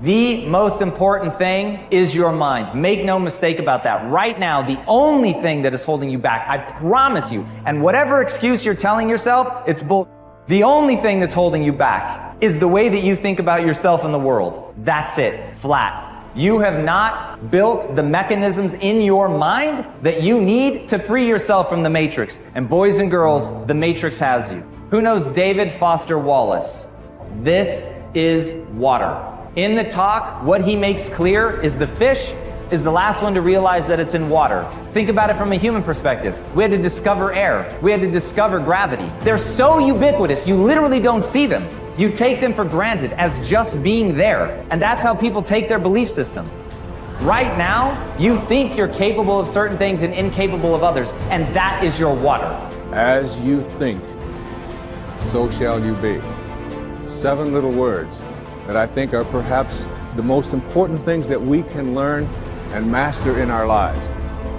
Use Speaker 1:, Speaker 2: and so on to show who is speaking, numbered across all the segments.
Speaker 1: The most important thing is your mind. Make no mistake about that. Right now, the only thing that is holding you back, I promise you, and whatever excuse you're telling yourself, it's bull. The only thing that's holding you back is the way that you think about yourself and the world. That's it. Flat. You have not built the mechanisms in your mind that you need to free yourself from the matrix. And boys and girls, the matrix has you. Who knows David Foster Wallace? This is water. In the talk, what he makes clear is the fish is the last one to realize that it's in water. Think about it from a human perspective. We had to discover air. We had to discover gravity. They're so ubiquitous, you literally don't see them. You take them for granted as just being there. And that's how people take their belief system. Right now, you think you're capable of certain things and incapable of others, and that is your water.
Speaker 2: As you think, so shall you be. 7 little words that I think are perhaps the most important things that we can learn and master in our lives.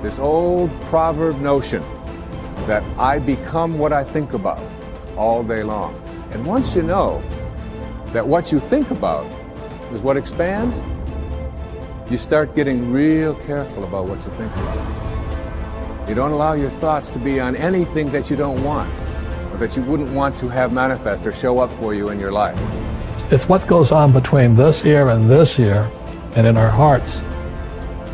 Speaker 2: This old proverb notion that I become what I think about all day long. And once you know that what you think about is what expands, you start getting real careful about what you think about. You don't allow your thoughts to be on anything that you don't want, or that you wouldn't want to have manifest or show up for you in your life.
Speaker 3: It's what goes on between this ear and this ear and in our hearts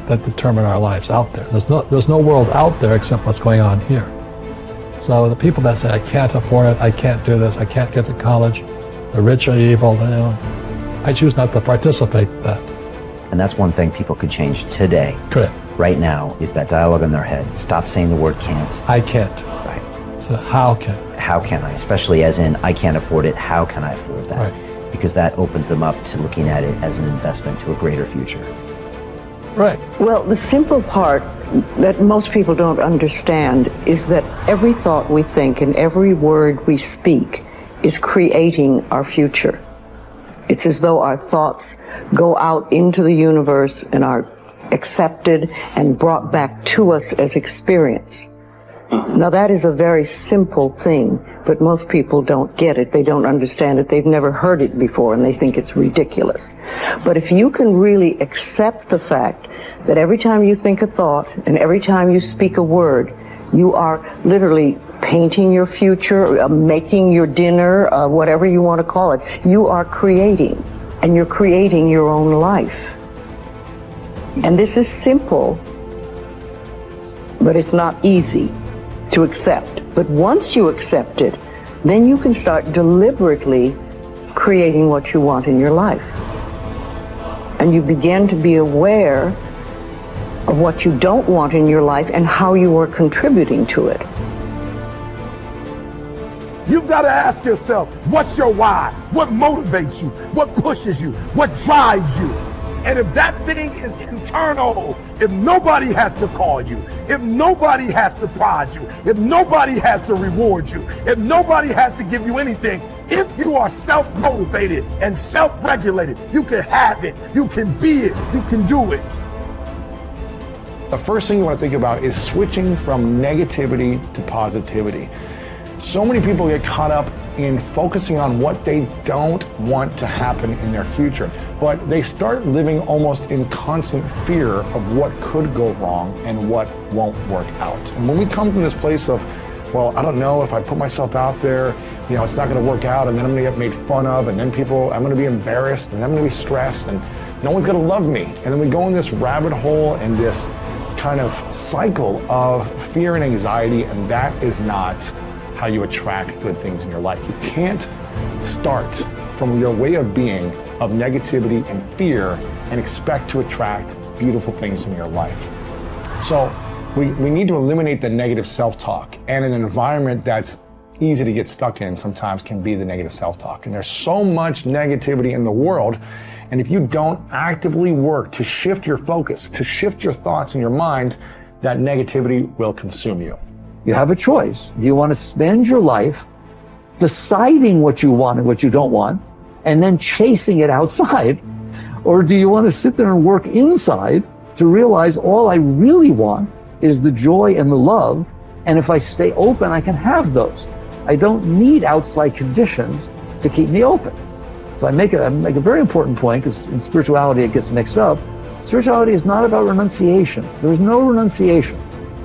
Speaker 3: that determine our lives out there. There's no world out there except what's going on here. So the people that say, I can't afford it, I can't do this, I can't get to college, the rich are evil, I choose not to participate in that.
Speaker 4: And that's one thing people could change today.
Speaker 3: Correct.
Speaker 4: Right now is that dialogue in their head. Stop saying the word can't.
Speaker 3: I can't.
Speaker 4: Right.
Speaker 3: So how can?
Speaker 4: How can I? Especially as in, I can't afford it, how can I afford that?
Speaker 3: Right.
Speaker 4: Because that opens them up to looking at it as an investment to a greater future.
Speaker 3: Right.
Speaker 5: Well, the simple part that most people don't understand is that every thought we think and every word we speak is creating our future. It's as though our thoughts go out into the universe and are accepted and brought back to us as experience. Now that is a very simple thing, but most people don't get it. They don't understand it. They've never heard it before and they think it's ridiculous. But if you can really accept the fact that every time you think a thought and every time you speak a word, you are literally painting your future, making your dinner, whatever you want to call it. You are creating, and you're creating your own life. And this is simple, but it's not easy to accept. But once you accept it, then you can start deliberately creating what you want in your life. And you begin to be aware of what you don't want in your life and how you are contributing to it.
Speaker 6: You've got to ask yourself, what's your why? What motivates you? What pushes you? What drives you? And if that thing is internal, if nobody has to call you, if nobody has to prod you, if nobody has to reward you, if nobody has to give you anything, if you are self-motivated and self-regulated, you can have it, you can be it, you can do it.
Speaker 7: The first thing you want to think about is switching from negativity to positivity. So many people get caught up in focusing on what they don't want to happen in their future, but they start living almost in constant fear of what could go wrong and what won't work out. And when we come from this place of, well, I don't know if I put myself out there, it's not going to work out, and then I'm going to get made fun of, and then I'm going to be embarrassed, and then I'm going to be stressed, and no one's going to love me. And then we go in this rabbit hole and this kind of cycle of fear and anxiety, and that is not how you attract good things in your life. You can't start from your way of being of negativity and fear and expect to attract beautiful things in your life. So we need to eliminate the negative self-talk, and an environment that's easy to get stuck in sometimes can be the negative self-talk. And there's so much negativity in the world, and if you don't actively work to shift your focus, to shift your thoughts in your mind, that negativity will consume you.
Speaker 8: You have a choice. Do you want to spend your life deciding what you want and what you don't want, and then chasing it outside? Or do you want to sit there and work inside to realize all I really want is the joy and the love, and if I stay open, I can have those. I don't need outside conditions to keep me open. So I make a very important point, because in spirituality it gets mixed up. Spirituality is not about renunciation. There's no renunciation.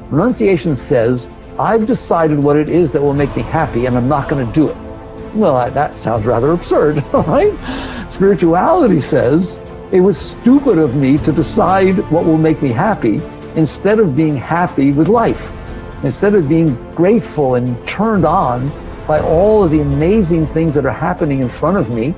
Speaker 8: Renunciation says, I've decided what it is that will make me happy and I'm not going to do it. Well, that sounds rather absurd, right? Spirituality says, it was stupid of me to decide what will make me happy instead of being happy with life. Instead of being grateful and turned on by all of the amazing things that are happening in front of me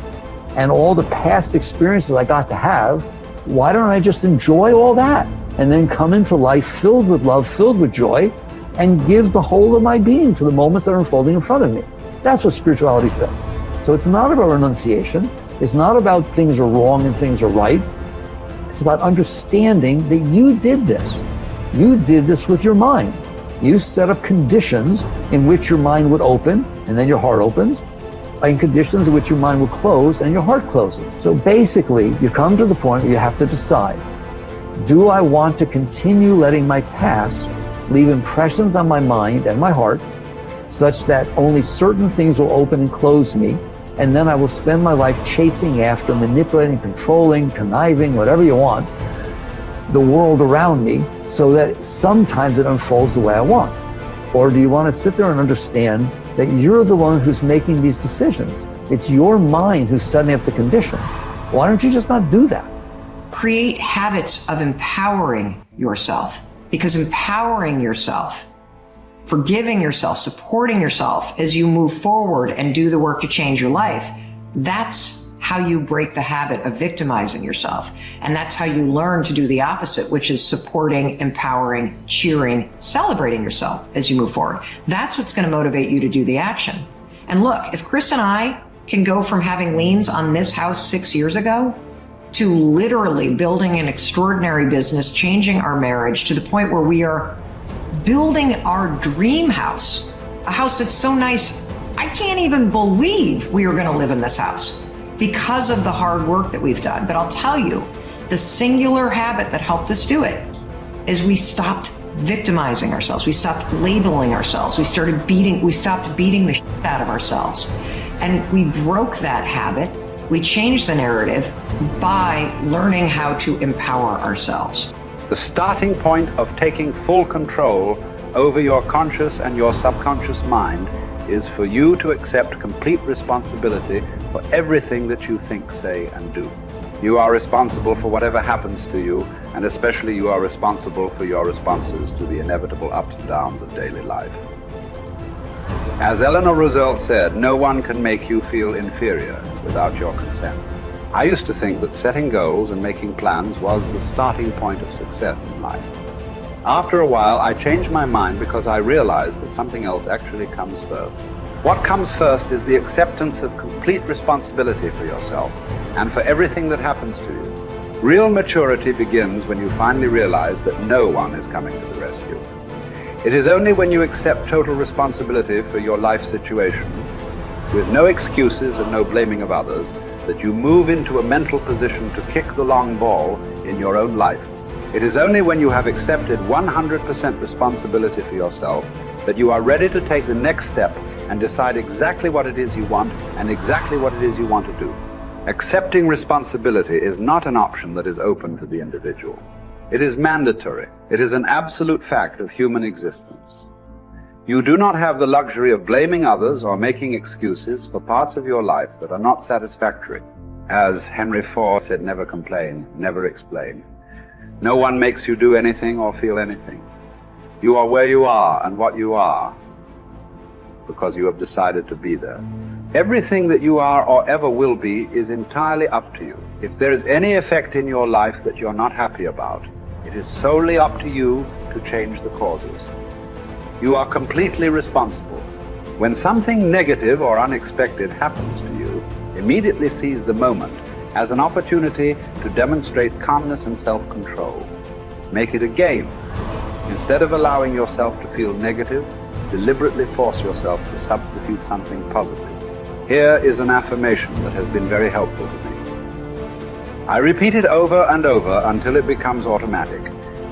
Speaker 8: and all the past experiences I got to have, why don't I just enjoy all that and then come into life filled with love, filled with joy, and give the whole of my being to the moments that are unfolding in front of me? That's what spirituality says. So it's not about renunciation. It's not about things are wrong and things are right. It's about understanding that you did this. You did this with your mind. You set up conditions in which your mind would open and then your heart opens, and conditions in which your mind will close and your heart closes. So basically, you come to the point where you have to decide, do I want to continue letting my past leave impressions on my mind and my heart such that only certain things will open and close me, and then I will spend my life chasing after, manipulating, controlling, conniving, whatever you want, the world around me, so that sometimes it unfolds the way I want? Or do you want to sit there and understand that you're the one who's making these decisions? It's your mind who's setting up the conditions. Why don't you just not do that?
Speaker 9: Create habits of empowering yourself, because empowering yourself, forgiving yourself, supporting yourself as you move forward and do the work to change your life, that's how you break the habit of victimizing yourself. And that's how you learn to do the opposite, which is supporting, empowering, cheering, celebrating yourself as you move forward. That's what's going to motivate you to do the action. And look, if Chris and I can go from having liens on this house 6 years ago to literally building an extraordinary business, changing our marriage to the point where we are building our dream house, a house that's so nice, I can't even believe we are going to live in this house because of the hard work that we've done. But I'll tell you, the singular habit that helped us do it is we stopped victimizing ourselves. We stopped labeling ourselves. We stopped beating the shit out of ourselves. And we broke that habit. We changed the narrative by learning how to empower ourselves.
Speaker 10: The starting point of taking full control over your conscious and your subconscious mind is for you to accept complete responsibility for everything that you think, say, and do. You are responsible for whatever happens to you, and especially you are responsible for your responses to the inevitable ups and downs of daily life. As Eleanor Roosevelt said, no one can make you feel inferior without your consent. I used to think that setting goals and making plans was the starting point of success in life. After a while, I changed my mind because I realized that something else actually comes first. What comes first is the acceptance of complete responsibility for yourself and for everything that happens to you. Real maturity begins when you finally realize that no one is coming to the rescue. It is only when you accept total responsibility for your life situation, with no excuses and no blaming of others, that you move into a mental position to kick the long ball in your own life. It is only when you have accepted 100% responsibility for yourself that you are ready to take the next step and decide exactly what it is you want and exactly what it is you want to do. Accepting responsibility is not an option that is open to the individual. It is mandatory. It is an absolute fact of human existence. You do not have the luxury of blaming others or making excuses for parts of your life that are not satisfactory. As Henry Ford said, never complain, never explain. No one makes you do anything or feel anything. You are where you are and what you are because you have decided to be there. Everything that you are or ever will be is entirely up to you. If there is any effect in your life that you're not happy about, it is solely up to you to change the causes. You are completely responsible. When something negative or unexpected happens to you, immediately seize the moment as an opportunity to demonstrate calmness and self-control. Make it a game. Instead of allowing yourself to feel negative, deliberately force yourself to substitute something positive. Here is an affirmation that has been very helpful to me. I repeat it over and over until it becomes automatic.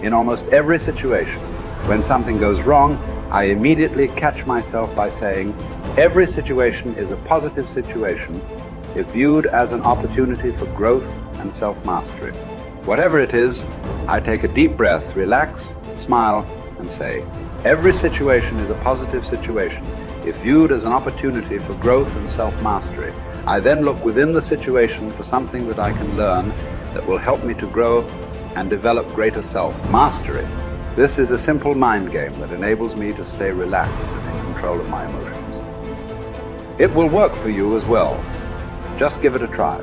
Speaker 10: In almost every situation, when something goes wrong, I immediately catch myself by saying, every situation is a positive situation if viewed as an opportunity for growth and self-mastery. Whatever it is, I take a deep breath, relax, smile, and say, every situation is a positive situation if viewed as an opportunity for growth and self-mastery. I then look within the situation for something that I can learn that will help me to grow and develop greater self-mastery. This is a simple mind game that enables me to stay relaxed and in control of my emotions. It will work for you as well. Just give it a try.